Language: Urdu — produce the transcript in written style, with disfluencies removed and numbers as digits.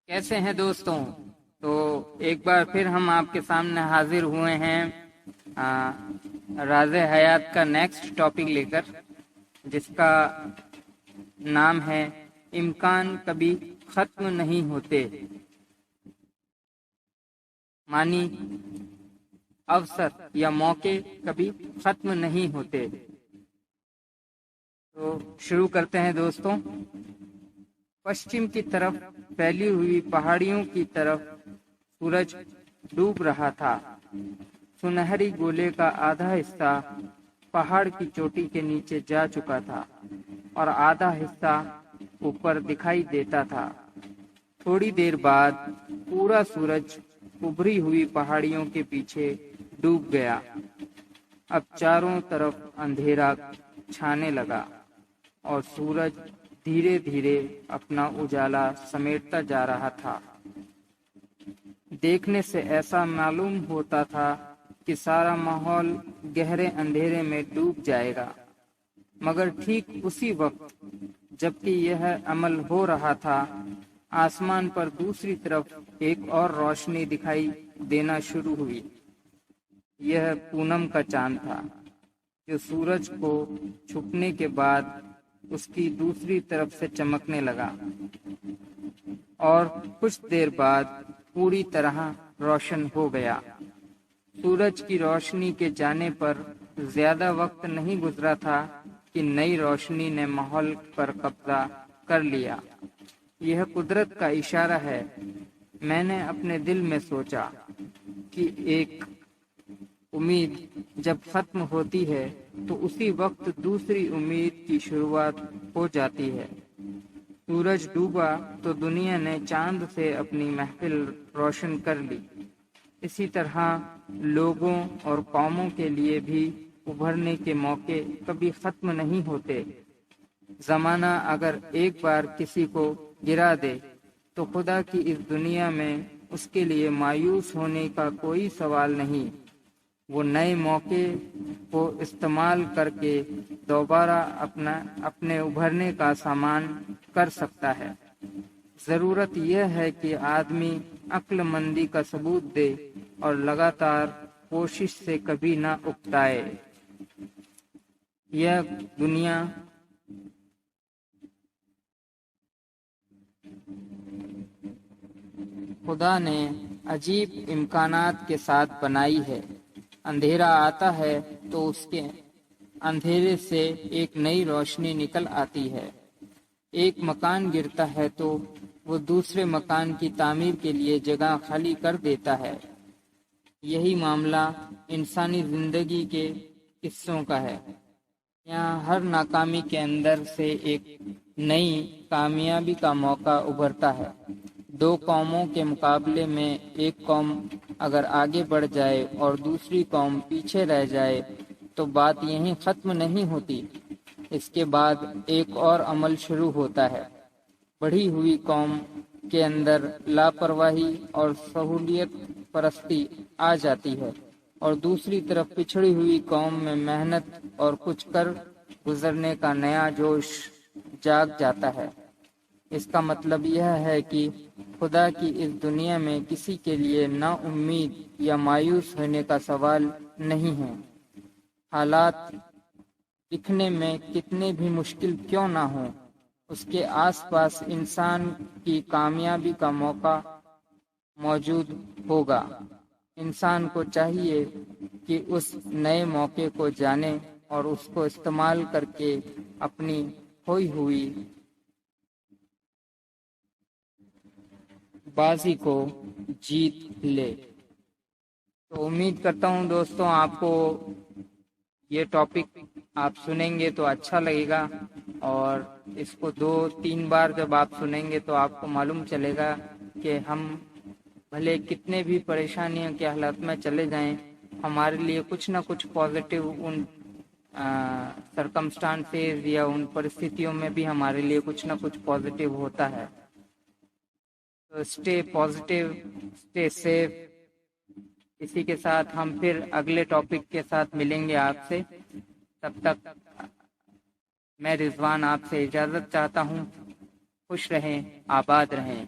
کیسے ہیں دوستوں؟ تو ایک بار پھر ہم آپ کے سامنے حاضر ہوئے ہیں راز حیات کا نیکسٹ ٹاپک لے کر، جس کا نام ہے امکان کبھی ختم نہیں ہوتے، معنی اوسر یا موقع کبھی ختم نہیں ہوتے۔ تو شروع کرتے ہیں دوستوں۔ پشچم کی طرف پھیلی ہوئی پہاڑیوں کی طرف سورج ڈوب رہا تھا۔ سنہری گولے کا آدھا حصہ پہاڑ کی چوٹی کے نیچے جا چکا تھا اور آدھا حصہ اوپر دکھائی دیتا تھا۔ تھوڑی دیر بعد پورا سورج ابھری ہوئی پہاڑیوں کے پیچھے ڈوب گیا۔ اب چاروں طرف اندھیرا چھانے لگا اور سورج دھیرے دھیرے اپنا اجالا سمیٹتا جا رہا تھا۔ دیکھنے سے ایسا معلوم ہوتا تھا کہ سارا ماحول گہرے اندھیرے میں ڈوب جائے گا، مگر ٹھیک اسی وقت جبکہ یہ عمل ہو رہا تھا، آسمان پر دوسری طرف ایک اور روشنی دکھائی دینا شروع ہوئی۔ یہ پونم کا چاند تھا، جو سورج کو چھپنے کے بعد اس کی دوسری طرف سے چمکنے لگا اور کچھ دیر بعد پوری طرح روشن ہو گیا۔ سورج کی روشنی کے جانے پر زیادہ وقت نہیں گزرا تھا کہ نئی روشنی نے ماحول پر قبضہ کر لیا۔ یہ قدرت کا اشارہ ہے۔ میں نے اپنے دل میں سوچا کہ ایک امید جب ختم ہوتی ہے تو اسی وقت دوسری امید کی شروعات ہو جاتی ہے۔ سورج ڈوبا تو دنیا نے چاند سے اپنی محفل روشن کر لی۔ اسی طرح لوگوں اور قوموں کے لیے بھی ابھرنے کے موقع کبھی ختم نہیں ہوتے۔ زمانہ اگر ایک بار کسی کو گرا دے تو خدا کی اس دنیا میں اس کے لیے مایوس ہونے کا کوئی سوال نہیں۔ وہ نئے موقع کو استعمال کر کے دوبارہ اپنے ابھرنے کا سامان کر سکتا ہے۔ ضرورت یہ ہے کہ آدمی عقل مندی کا ثبوت دے اور لگاتار کوشش سے کبھی نہ اکتائے۔ یہ دنیا خدا نے عجیب امکانات کے ساتھ بنائی ہے۔ اندھیرا آتا ہے تو اس کے اندھیرے سے ایک نئی روشنی نکل آتی ہے۔ ایک مکان گرتا ہے تو وہ دوسرے مکان کی تعمیر کے لیے جگہ خالی کر دیتا ہے۔ یہی معاملہ انسانی زندگی کے قصوں کا ہے۔ یہاں ہر ناکامی کے اندر سے ایک نئی کامیابی کا موقع ابھرتا ہے۔ دو قوموں کے مقابلے میں ایک قوم اگر آگے بڑھ جائے اور دوسری قوم پیچھے رہ جائے تو بات یہیں ختم نہیں ہوتی۔ اس کے بعد ایک اور عمل شروع ہوتا ہے۔ بڑھی ہوئی قوم کے اندر لاپرواہی اور سہولیت پرستی آ جاتی ہے اور دوسری طرف پچھڑی ہوئی قوم میں محنت اور کچھ کر گزرنے کا نیا جوش جاگ جاتا ہے۔ اس کا مطلب یہ ہے کہ خدا کی اس دنیا میں کسی کے لیے نا امید یا مایوس ہونے کا سوال نہیں ہے۔ حالات دکھنے میں کتنے بھی مشکل کیوں نہ ہوں، اس کے آس پاس انسان کی کامیابی کا موقع موجود ہوگا۔ انسان کو چاہیے کہ اس نئے موقع کو جانے اور اس کو استعمال کر کے اپنی کھوئی ہوئی بازی کو جیت لے۔ تو امید کرتا ہوں دوستوں آپ کو یہ ٹاپک آپ سنیں گے تو اچھا لگے گا، اور اس کو 2-3 بار جب آپ سنیں گے تو آپ کو معلوم چلے گا کہ ہم بھلے کتنے بھی پریشانیوں کے حالات میں چلے جائیں، ہمارے لیے کچھ نہ کچھ پازیٹیو ان سرکمسٹانسز یا ان پرستھتیوں میں بھی ہمارے لیے کچھ نہ کچھ پازیٹیو ہوتا ہے۔ تو اسٹے پازیٹیو، اسٹے سیف۔ اسی کے ساتھ ہم پھر اگلے ٹاپک کے ساتھ ملیں گے آپ سے۔ تب تک میں رضوان آپ سے اجازت چاہتا ہوں۔ خوش رہیں، آباد رہیں۔